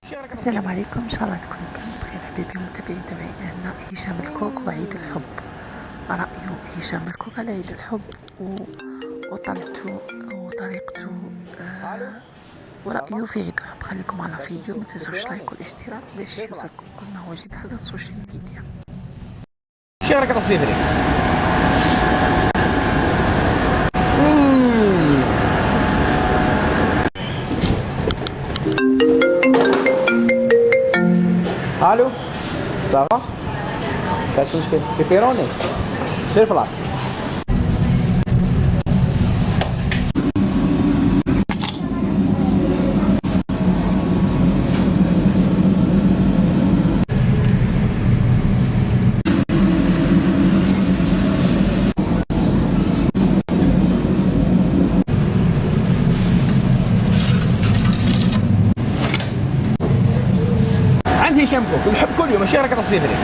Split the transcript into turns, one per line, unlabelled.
السلام عليكم، ان شاء الله تكونوا كلكم بخير. حبيبي متابعين هنا هشام الكوك وعيد الحب. رأيه هشام الكوك على عيد الحب وطلبته وطريقته ورأيه في عيد الحب. خليكم على فيديو، ما تنسوش لايك والاشتراك باش يوصلكم كل ما هو جديد على السوشيال ميديا.
شارك الصدري. الو صافا كاش مشكل بيبيروني سير بلاصه. عند هشام كوك الحب كل يوم شارك الصدري.